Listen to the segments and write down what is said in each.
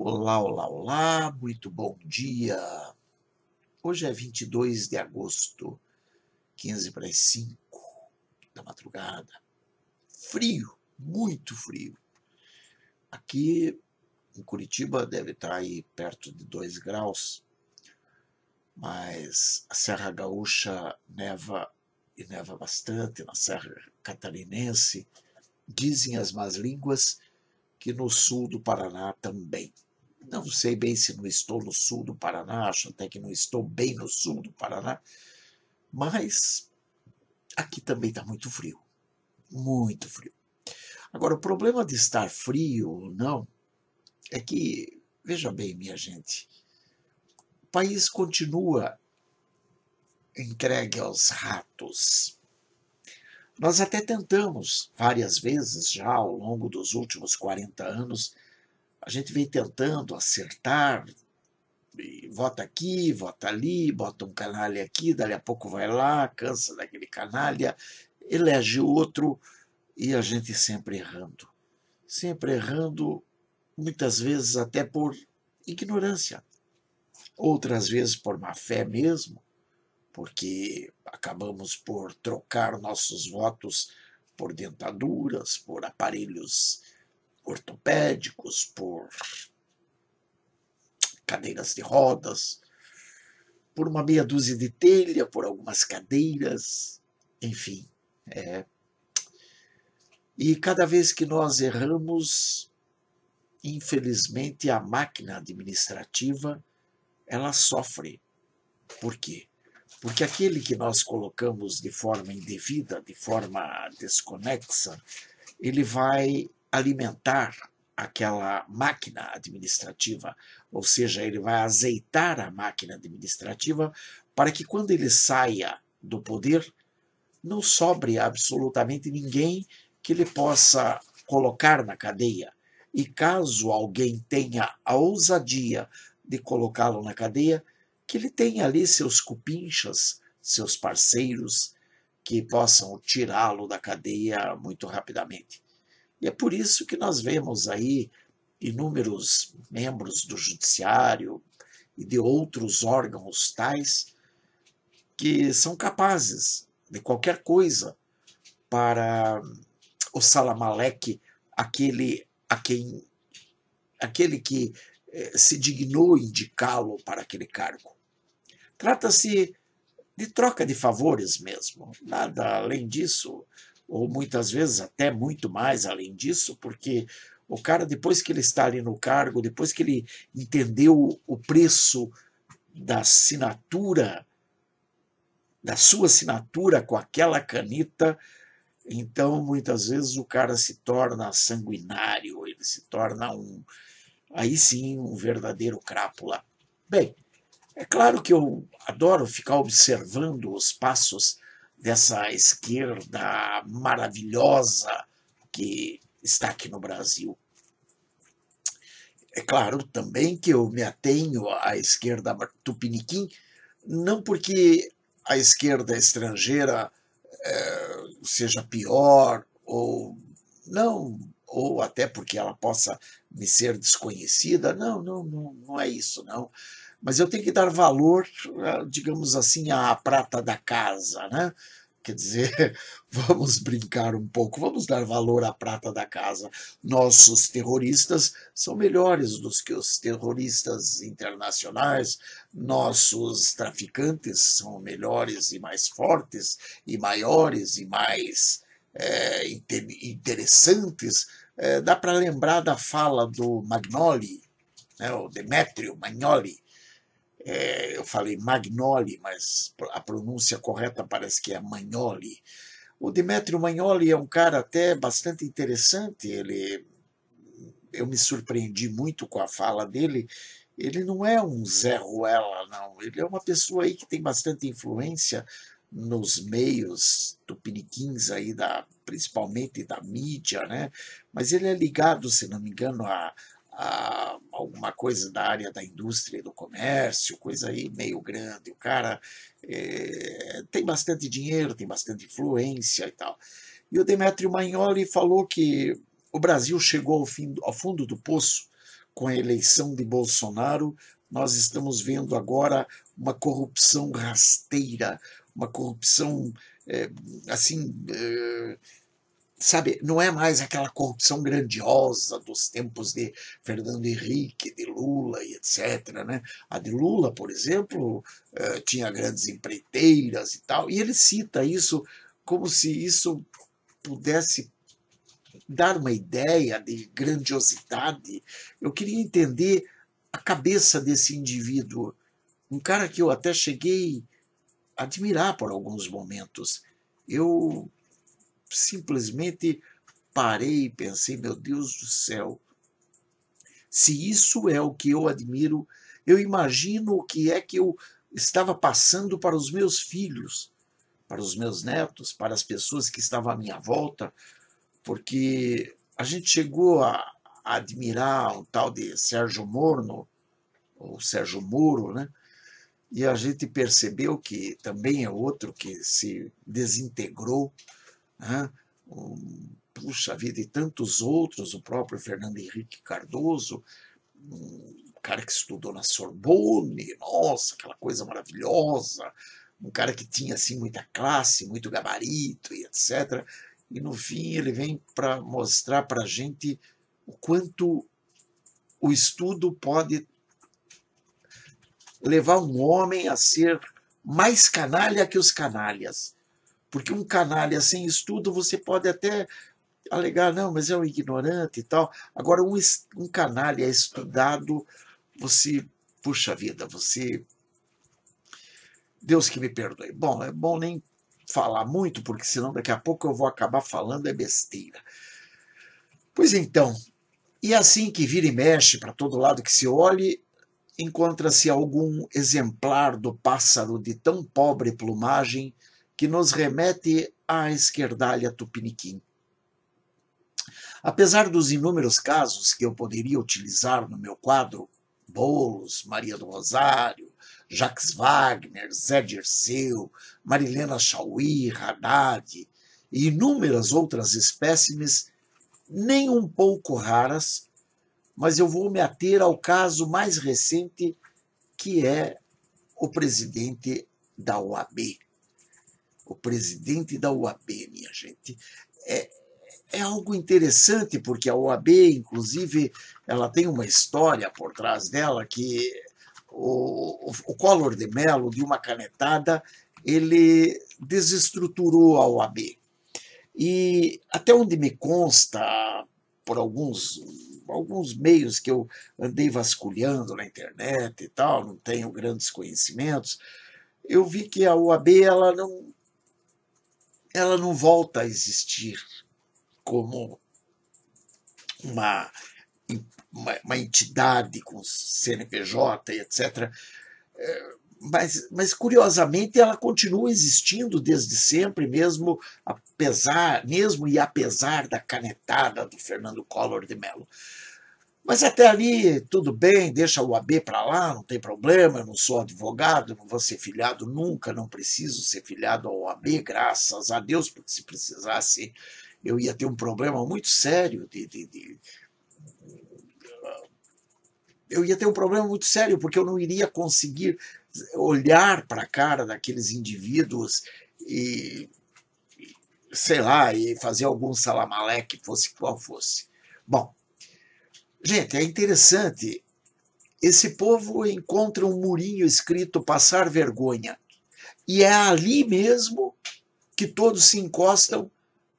Olá, olá, olá, muito bom dia. Hoje é 22 de agosto, 15 para as 5 da madrugada. Frio, muito frio. Aqui em Curitiba deve estar aí perto de 2 graus, mas a Serra Gaúcha neva e neva bastante, na Serra Catarinense. Dizem as más línguas que no sul do Paraná também. Não sei bem se não estou no sul do Paraná, acho até que não estou bem no sul do Paraná, mas aqui também está muito frio, muito frio. Agora, o problema de estar frio ou não é que, veja bem, minha gente, o país continua entregue aos ratos. Nós até tentamos várias vezes já ao longo dos últimos 40 anos, a gente vem tentando acertar, vota aqui, vota ali, bota um canalha aqui, dali a pouco vai lá, cansa daquele canalha, elege outro e a gente sempre errando, muitas vezes até por ignorância, outras vezes por má fé mesmo, porque acabamos por trocar nossos votos por dentaduras, por aparelhos ortopédicos, por cadeiras de rodas, por uma meia dúzia de telha, por algumas cadeiras, enfim. E cada vez que nós erramos, infelizmente a máquina administrativa, ela sofre. Por quê? Porque aquele que nós colocamos de forma indevida, de forma desconexa, ele vai alimentar aquela máquina administrativa, ou seja, ele vai azeitar a máquina administrativa para que quando ele saia do poder, não sobre absolutamente ninguém que ele possa colocar na cadeia. E caso alguém tenha a ousadia de colocá-lo na cadeia, que ele tenha ali seus cupinchas, seus parceiros, que possam tirá-lo da cadeia muito rapidamente. E é por isso que nós vemos aí inúmeros membros do judiciário e de outros órgãos tais que são capazes de qualquer coisa para o salamaleque, aquele que se dignou indicá-lo para aquele cargo. Trata-se de troca de favores mesmo, nada além disso, ou muitas vezes até muito mais além disso, porque o cara, depois que ele está ali no cargo, depois que ele entendeu o preço da assinatura, da sua assinatura com aquela caneta, então muitas vezes o cara se torna sanguinário, ele se torna aí sim, um verdadeiro crápula. Bem, é claro que eu adoro ficar observando os passos dessa esquerda maravilhosa que está aqui no Brasil. É claro também que eu me atenho à esquerda tupiniquim, não porque a esquerda estrangeira seja pior, ou não, ou até porque ela possa me ser desconhecida, não é isso, não. Mas eu tenho que dar valor, digamos assim, à prata da casa, né? Quer dizer, vamos brincar um pouco, vamos dar valor à prata da casa. Nossos terroristas são melhores do que os terroristas internacionais, nossos traficantes são melhores e mais fortes, e maiores e mais interessantes. Dá para lembrar da fala do Magnoli, né, o Demetrio Magnoli. Eu falei Magnoli, mas a pronúncia correta parece que é Magnoli. O Demetrio Magnoli é um cara até bastante interessante, eu me surpreendi muito com a fala dele. Ele não é um Zé Ruela, não. Ele é uma pessoa aí que tem bastante influência nos meios tupiniquins aí, principalmente da mídia, né? Mas ele é ligado, se não me engano, a alguma coisa da área da indústria e do comércio, coisa aí meio grande. O cara tem bastante dinheiro, tem bastante influência e tal. E o Demetrio Magnoli falou que o Brasil chegou ao fundo do poço com a eleição de Bolsonaro, nós estamos vendo agora uma corrupção rasteira, uma corrupção, assim, sabe, não é mais aquela corrupção grandiosa dos tempos de Fernando Henrique, de Lula e etc. Né? A de Lula, por exemplo, tinha grandes empreiteiras e tal, e ele cita isso como se isso pudesse dar uma ideia de grandiosidade. Eu queria entender a cabeça desse indivíduo, um cara que eu até cheguei a admirar por alguns momentos. Eu simplesmente parei e pensei, meu Deus do céu, se isso é o que eu admiro, eu imagino o que é que eu estava passando para os meus filhos, para os meus netos, para as pessoas que estavam à minha volta, porque a gente chegou a admirar um tal de Sérgio Moro, ou Sérgio Moro, né? E a gente percebeu que também é outro que se desintegrou, né? Puxa vida, e tantos outros, o próprio Fernando Henrique Cardoso, um cara que estudou na Sorbonne, nossa, aquela coisa maravilhosa, um cara que tinha assim muita classe, muito gabarito e etc. E no fim ele vem para mostrar para a gente o quanto o estudo pode levar um homem a ser mais canalha que os canalhas. Porque um canalha sem estudo, você pode até alegar, não, mas é um ignorante e tal. Agora, um canalha estudado, você, puxa vida, você... Deus que me perdoe. Bom, é bom nem falar muito, porque senão daqui a pouco eu vou acabar falando é besteira. Pois então, e assim que vira e mexe para todo lado que se olhe, encontra-se algum exemplar do pássaro de tão pobre plumagem que nos remete à esquerdalha tupiniquim. Apesar dos inúmeros casos que eu poderia utilizar no meu quadro, Boulos, Maria do Rosário, Jacques Wagner, Zé Dirceu, Marilena Chauí, Haddad e inúmeras outras espécimes, nem um pouco raras, mas eu vou me ater ao caso mais recente, que é o presidente da OAB. O presidente da OAB, minha gente. É algo interessante, porque a OAB, inclusive, ela tem uma história por trás dela, que o Collor de Mello, de uma canetada, ele desestruturou a OAB. E até onde me consta, por alguns meios que eu andei vasculhando na internet e tal, não tenho grandes conhecimentos, eu vi que a OAB ela não volta a existir como uma entidade com CNPJ e etc. Mas, curiosamente, ela continua existindo desde sempre, mesmo e apesar da canetada do Fernando Collor de Mello. Mas até ali, tudo bem, deixa o AB para lá, não tem problema, eu não sou advogado, não vou ser filiado nunca, não preciso ser filiado ao AB, graças a Deus, porque se precisasse eu ia ter um problema muito sério eu ia ter um problema muito sério, porque eu não iria conseguir olhar para a cara daqueles indivíduos e, sei lá, e fazer algum salamaleque, fosse qual fosse. Bom, gente, é interessante. Esse povo encontra um murinho escrito passar vergonha. E é ali mesmo que todos se encostam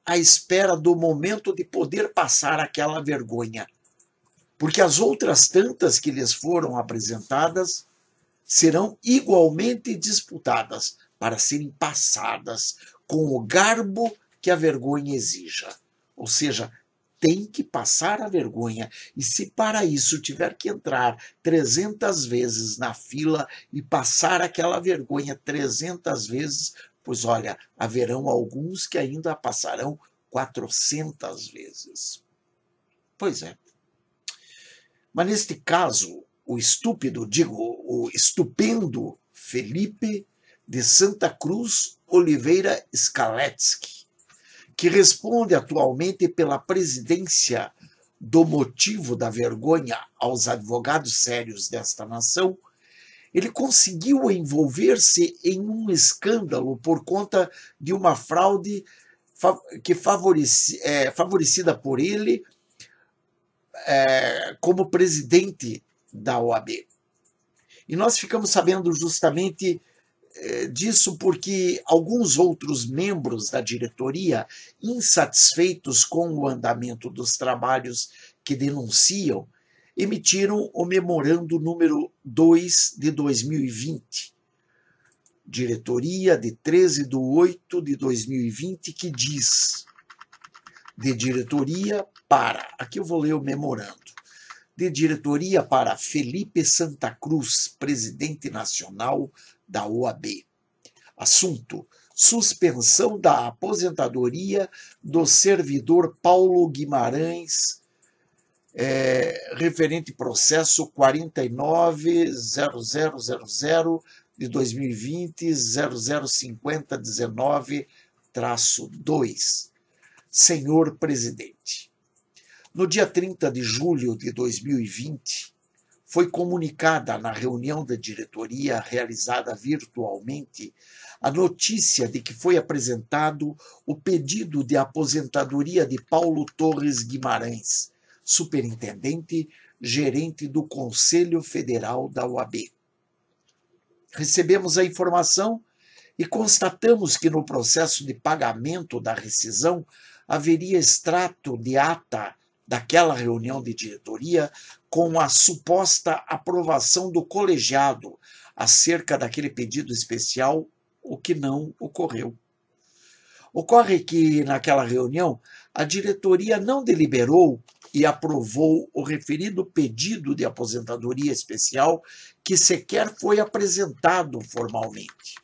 à espera do momento de poder passar aquela vergonha. Porque as outras tantas que lhes foram apresentadas serão igualmente disputadas para serem passadas com o garbo que a vergonha exija. Ou seja, tem que passar a vergonha, e se para isso tiver que entrar 300 vezes na fila e passar aquela vergonha 300 vezes, pois olha, haverão alguns que ainda a passarão 400 vezes. Pois é. Mas neste caso, o estupendo Felipe de Santa Cruz Oliveira Skaletsky, que responde atualmente pela presidência do motivo da vergonha aos advogados sérios desta nação, ele conseguiu envolver-se em um escândalo por conta de uma fraude favorecida por ele como presidente da OAB. E nós ficamos sabendo justamente disso porque alguns outros membros da diretoria, insatisfeitos com o andamento dos trabalhos que denunciam, emitiram o memorando número 2 de 2020, diretoria de 13/8/2020, que diz: de diretoria para, aqui eu vou ler o memorando, de diretoria para Felipe Santa Cruz, presidente nacional da OAB. Assunto: suspensão da aposentadoria do servidor Paulo Guimarães, referente processo 49.0000 de 2020, 005019-2. Senhor presidente, no dia 30 de julho de 2020, foi comunicada na reunião da diretoria realizada virtualmente a notícia de que foi apresentado o pedido de aposentadoria de Paulo Torres Guimarães, superintendente gerente do Conselho Federal da OAB. Recebemos a informação e constatamos que no processo de pagamento da rescisão haveria extrato de ata daquela reunião de diretoria com a suposta aprovação do colegiado acerca daquele pedido especial, o que não ocorreu. Ocorre que, naquela reunião, a diretoria não deliberou e aprovou o referido pedido de aposentadoria especial, que sequer foi apresentado formalmente.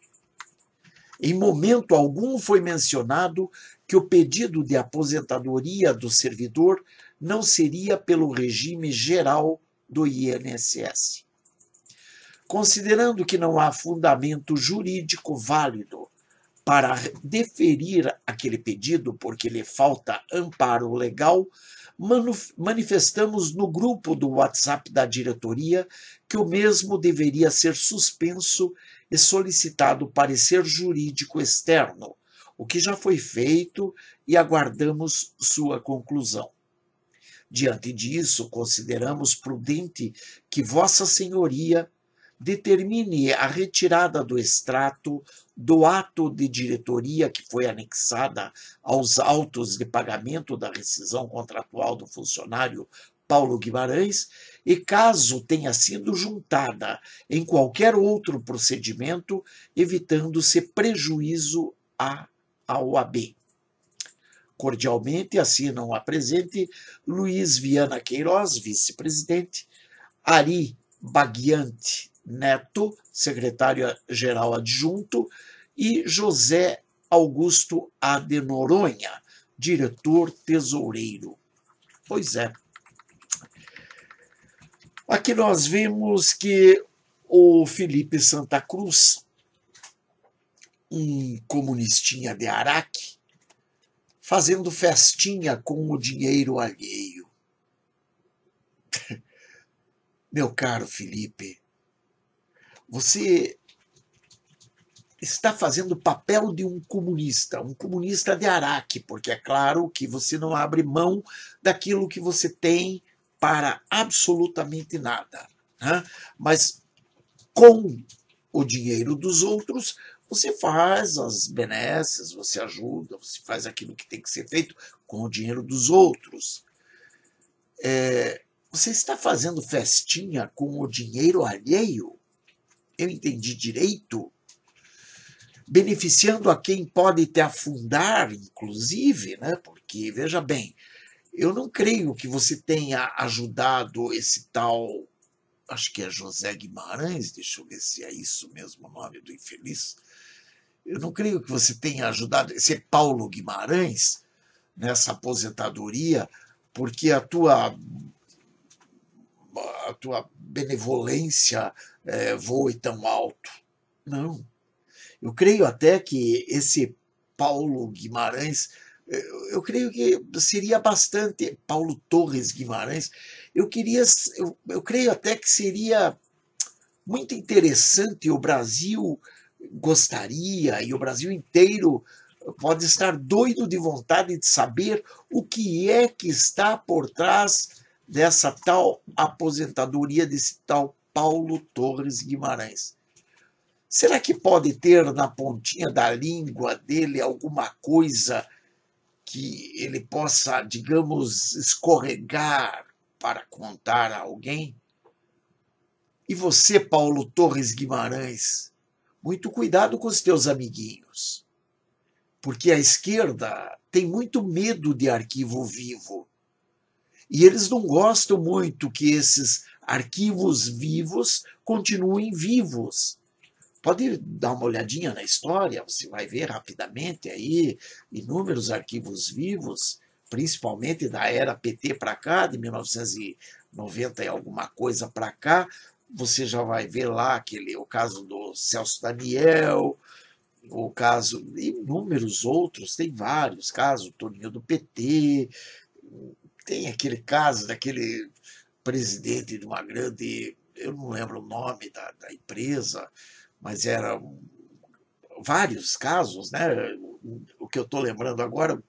Em momento algum foi mencionado que o pedido de aposentadoria do servidor não seria pelo regime geral do INSS. Considerando que não há fundamento jurídico válido para deferir aquele pedido, porque lhe falta amparo legal, manifestamos no grupo do WhatsApp da diretoria que o mesmo deveria ser suspenso e solicitado parecer jurídico externo, o que já foi feito e aguardamos sua conclusão. Diante disso, consideramos prudente que Vossa Senhoria determine a retirada do extrato do ato de diretoria que foi anexada aos autos de pagamento da rescisão contratual do funcionário Paulo Guimarães e, caso tenha sido juntada em qualquer outro procedimento, evitando-se prejuízo à OAB. Cordialmente assinam a presente Luiz Viana Queiroz, vice-presidente, Ari Baguiante Neto, secretário-geral adjunto, e José Augusto A. de Noronha, diretor-tesoureiro. Pois é. Aqui nós vemos que o Felipe Santa Cruz, um comunistinha de Araque, fazendo festinha com o dinheiro alheio. Meu caro Felipe, você está fazendo o papel de um comunista de Araque, porque é claro que você não abre mão daquilo que você tem para absolutamente nada, né? Mas com o dinheiro dos outros, você faz as benesses, você ajuda, você faz aquilo que tem que ser feito com o dinheiro dos outros. Você está fazendo festinha com o dinheiro alheio? Eu entendi direito? Beneficiando a quem pode te afundar, inclusive, né? Porque, veja bem, eu não creio que você tenha ajudado esse tal, acho que é José Guimarães, deixa eu ver se é isso mesmo o nome do infeliz. Eu não creio que você tenha ajudado esse Paulo Guimarães nessa aposentadoria, porque a tua benevolência voe tão alto. Não. Eu creio até que esse Paulo Guimarães Eu creio que seria bastante. Paulo Torres Guimarães, eu queria, eu creio até que seria muito interessante. O Brasil gostaria, e o Brasil inteiro pode estar doido de vontade de saber o que é que está por trás dessa tal aposentadoria desse tal Paulo Torres Guimarães. Será que pode ter na pontinha da língua dele alguma coisa que ele possa, digamos, escorregar para contar a alguém? E você, Paulo Torres Guimarães, muito cuidado com os teus amiguinhos, porque a esquerda tem muito medo de arquivo vivo. E eles não gostam muito que esses arquivos vivos continuem vivos. Pode dar uma olhadinha na história, você vai ver rapidamente aí inúmeros arquivos vivos, principalmente da era PT para cá, de 1990 e alguma coisa para cá. Você já vai ver lá o caso do Celso Daniel, o caso, e inúmeros outros, tem vários casos, o Toninho do PT, tem aquele caso daquele presidente de uma grande, eu não lembro o nome da empresa, mas eram vários casos, né? O que eu estou lembrando agora,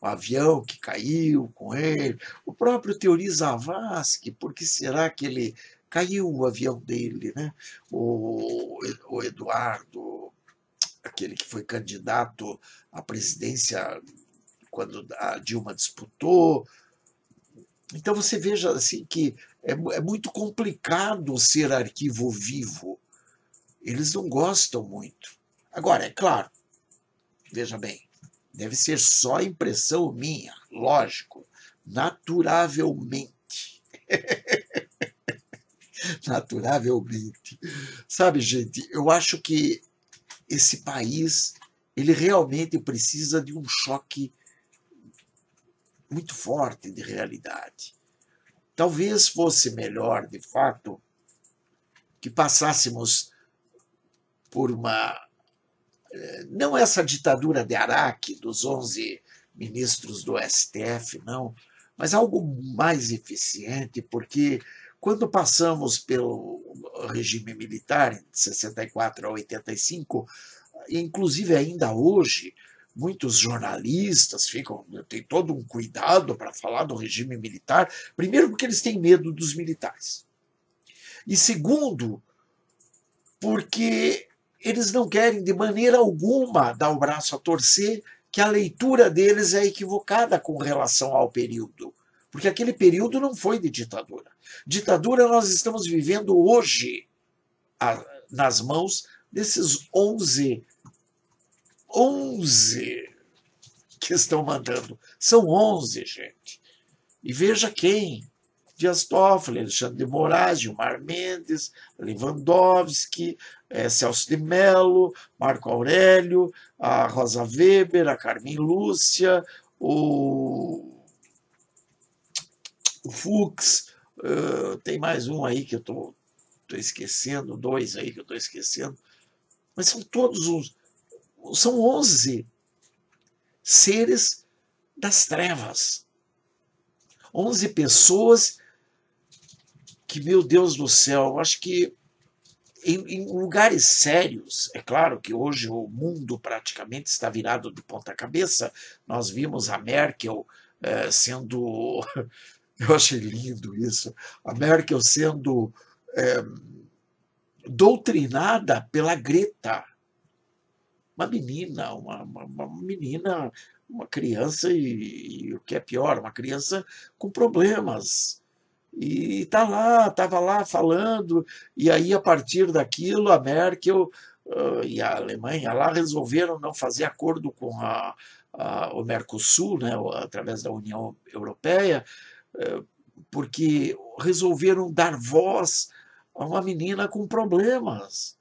o avião que caiu com ele, o próprio Teori Zavascki, por que será que ele caiu o avião dele, né? O Eduardo, aquele que foi candidato à presidência quando a Dilma disputou. Então você veja assim que é muito complicado ser arquivo vivo. Eles não gostam muito. Agora, é claro, veja bem, deve ser só impressão minha, lógico, naturavelmente. Naturavelmente. Sabe, gente, eu acho que esse país, ele realmente precisa de um choque muito forte de realidade. Talvez fosse melhor, de fato, que passássemos por uma, não essa ditadura de Araque, dos 11 ministros do STF, não, mas algo mais eficiente, porque quando passamos pelo regime militar, de 64 a 85, inclusive ainda hoje, muitos jornalistas têm todo um cuidado para falar do regime militar, primeiro porque eles têm medo dos militares, e segundo, porque eles não querem de maneira alguma dar o braço a torcer, que a leitura deles é equivocada com relação ao período. Porque aquele período não foi de ditadura. Ditadura nós estamos vivendo hoje nas mãos desses 11 que estão mandando. São 11, gente. E veja quem. Dias Toffoli, Alexandre de Moraes, Gilmar Mendes, Lewandowski, Celso de Mello, Marco Aurélio, a Rosa Weber, a Carmen Lúcia, o Fux, tem mais um aí que eu estou esquecendo, dois aí que eu estou esquecendo, mas são todos são 11 seres das trevas, 11 pessoas que, meu Deus do céu, eu acho que em lugares sérios, é claro que hoje o mundo praticamente está virado de ponta cabeça, nós vimos a Merkel sendo, eu achei lindo isso, a Merkel sendo doutrinada pela Greta, uma menina, uma menina, uma criança e o que é pior, uma criança com problemas. E estava lá falando, e aí a partir daquilo a Merkel e a Alemanha lá resolveram não fazer acordo com o Mercosul, né, através da União Europeia, porque resolveram dar voz a uma menina com problemas.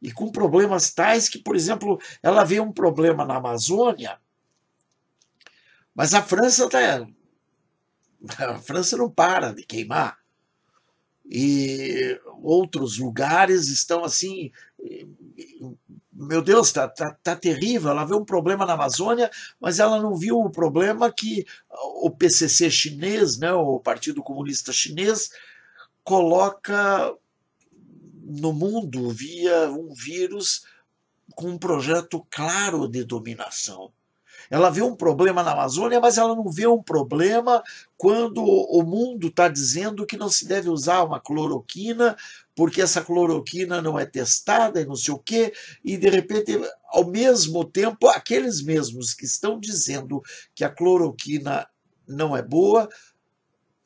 E com problemas tais que, por exemplo, ela vê um problema na Amazônia, mas a França não para de queimar. E outros lugares estão assim meu Deus, tá terrível, ela vê um problema na Amazônia, mas ela não viu o problema que o PCC chinês, né, o Partido Comunista Chinês, coloca no mundo via um vírus com um projeto claro de dominação. Ela vê um problema na Amazônia, mas ela não vê um problema quando o mundo está dizendo que não se deve usar uma cloroquina, porque essa cloroquina não é testada e não sei o quê, e de repente, ao mesmo tempo, aqueles mesmos que estão dizendo que a cloroquina não é boa,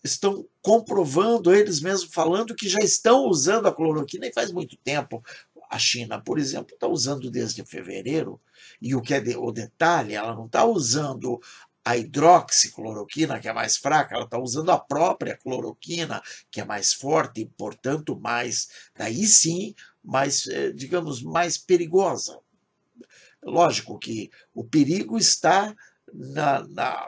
estão comprovando, eles mesmos falando que já estão usando a cloroquina e faz muito tempo. A China, por exemplo, está usando desde fevereiro, e o que é o detalhe, ela não está usando a hidroxicloroquina, que é mais fraca, ela está usando a própria cloroquina, que é mais forte e, portanto, mais, daí sim, mais, digamos, mais perigosa. Lógico que o perigo está na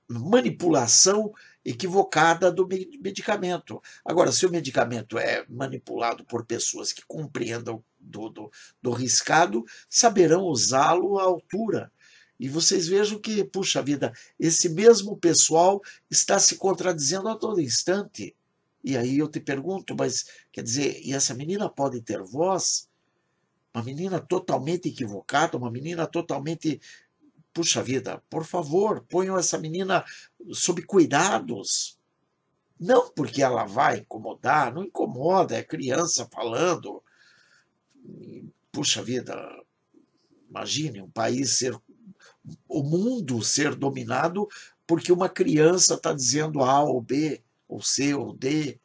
manipulação equivocada do medicamento. Agora, se o medicamento é manipulado por pessoas que compreendam do riscado, saberão usá-lo à altura. E vocês vejam que, puxa vida, esse mesmo pessoal está se contradizendo a todo instante. E aí eu te pergunto, mas quer dizer, e essa menina pode ter voz? Uma menina totalmente equivocada, uma menina totalmente. Puxa vida, por favor, ponham essa menina sob cuidados. Não porque ela vai incomodar, não incomoda, é criança falando. Puxa vida, imagine um país ser, o mundo ser dominado porque uma criança está dizendo A ou B, ou C ou D.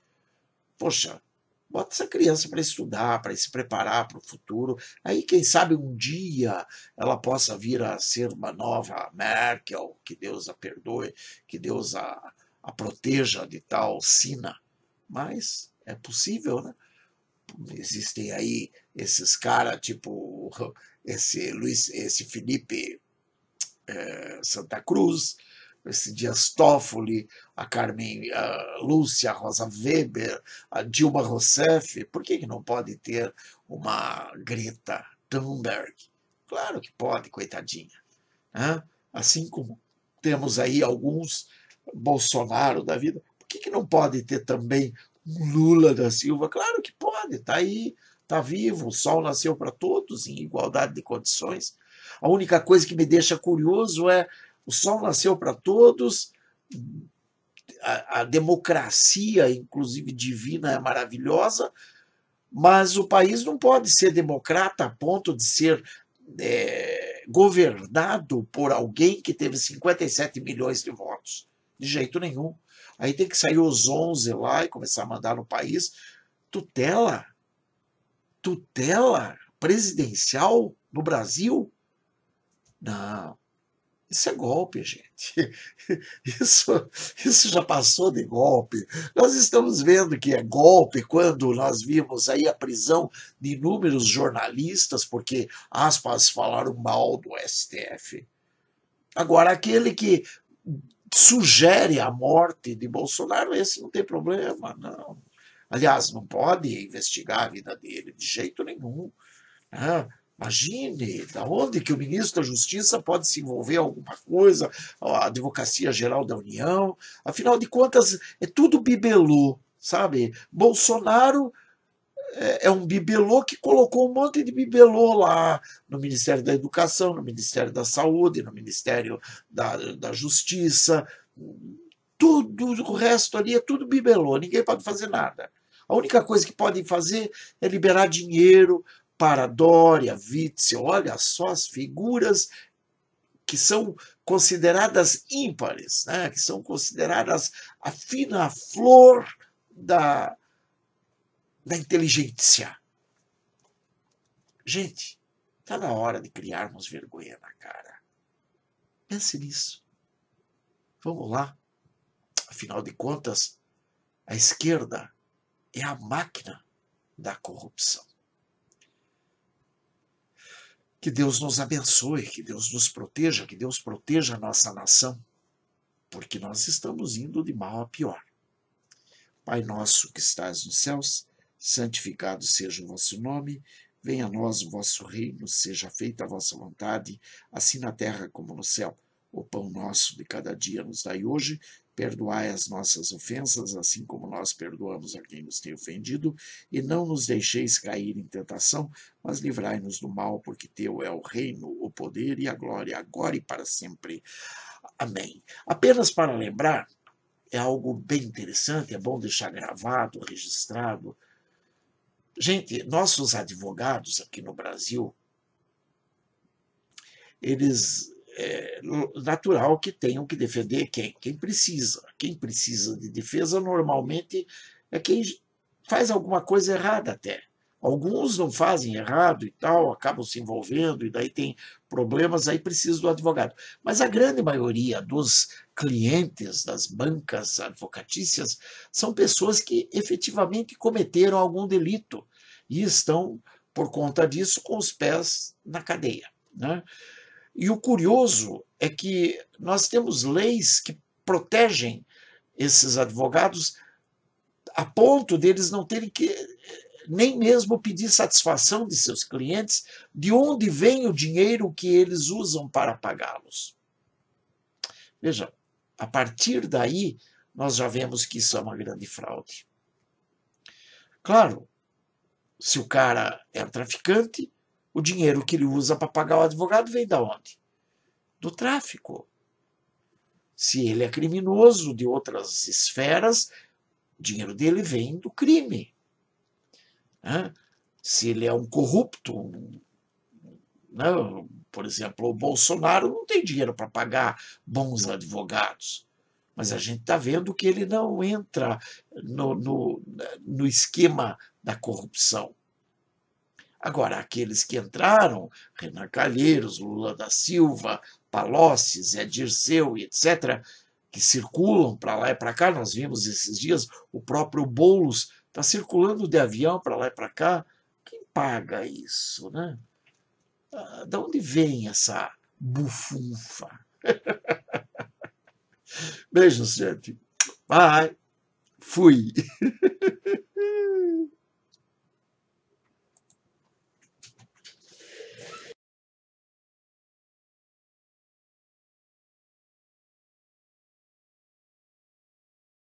Poxa, bota essa criança para estudar, para se preparar para o futuro. Aí, quem sabe, um dia ela possa vir a ser uma nova Merkel, que Deus a perdoe, que Deus a proteja de tal sina. Mas é possível, né? Existem aí esses caras, tipo esse Felipe Santa Cruz, esse Dias Toffoli, a Carmen a Lúcia Rosa Weber, a Dilma Rousseff, por que não pode ter uma Greta Thunberg? Claro que pode, coitadinha. Né? Assim como temos aí alguns Bolsonaro da vida, por que não pode ter também um Lula da Silva? Claro que pode, está aí, está vivo, o sol nasceu para todos em igualdade de condições. A única coisa que me deixa curioso é o sol nasceu para todos, a democracia, inclusive divina, é maravilhosa, mas o país não pode ser democrata a ponto de ser governado por alguém que teve 57 milhões de votos. De jeito nenhum. Aí tem que sair os 11 lá e começar a mandar no país. Tutela? Tutela presidencial no Brasil? Não. Isso é golpe, gente. Isso já passou de golpe. Nós estamos vendo que é golpe quando nós vimos aí a prisão de inúmeros jornalistas porque, aspas, falaram mal do STF. Agora, aquele que sugere a morte de Bolsonaro, esse não tem problema, não. Aliás, não pode investigar a vida dele de jeito nenhum. Né? Imagine, da onde que o ministro da Justiça pode se envolver em alguma coisa, a Advocacia Geral da União, afinal de contas, é tudo bibelô, sabe? Bolsonaro é um bibelô que colocou um monte de bibelô lá no Ministério da Educação, no Ministério da Saúde, no Ministério da Justiça, tudo o resto ali é tudo bibelô, ninguém pode fazer nada. A única coisa que podem fazer é liberar dinheiro para Dória, Witzel, olha só as figuras que são consideradas ímpares, né? Que são consideradas a fina flor da inteligência. Gente, está na hora de criarmos vergonha na cara. Pense nisso. Vamos lá. Afinal de contas, a esquerda é a máquina da corrupção. Que Deus nos abençoe, que Deus nos proteja, que Deus proteja a nossa nação, porque nós estamos indo de mal a pior. Pai nosso que estás nos céus, santificado seja o vosso nome, Venha a nós o vosso reino, seja feita a vossa vontade, assim na terra como no céu. O pão nosso de cada dia nos dai hoje, perdoai as nossas ofensas, assim como nós perdoamos a quem nos tem ofendido, e não nos deixeis cair em tentação, mas livrai-nos do mal, porque teu é o reino, o poder e a glória, agora e para sempre. Amém. Apenas para lembrar, é algo bem interessante, é bom deixar gravado, registrado. Gente, nossos advogados aqui no Brasil, eles natural que tenham que defender quem? Quem precisa. Quem precisa de defesa normalmente é quem faz alguma coisa errada até. Alguns não fazem errado e tal, acabam se envolvendo e daí tem problemas, aí precisa do advogado. Mas a grande maioria dos clientes das bancas advocatícias são pessoas que efetivamente cometeram algum delito e estão, por conta disso, com os pés na cadeia, né? E o curioso é que nós temos leis que protegem esses advogados a ponto deles não terem que nem mesmo pedir satisfação de seus clientes de onde vem o dinheiro que eles usam para pagá-los. Veja, a partir daí nós já vemos que isso é uma grande fraude. Claro, se o cara é um traficante, o dinheiro que ele usa para pagar o advogado vem da onde? Do tráfico. Se ele é criminoso de outras esferas, o dinheiro dele vem do crime. Né? Se ele é um corrupto, né? Por exemplo, o Bolsonaro não tem dinheiro para pagar bons advogados, mas a gente está vendo que ele não entra no esquema da corrupção. Agora, aqueles que entraram, Renan Calheiros, Lula da Silva, Palocci, Zé Dirceu e etc., que circulam para lá e para cá, nós vimos esses dias, o próprio Boulos está circulando de avião para lá e para cá. Quem paga isso, né? De onde vem essa bufunfa? Beijos, gente. Bye. Fui.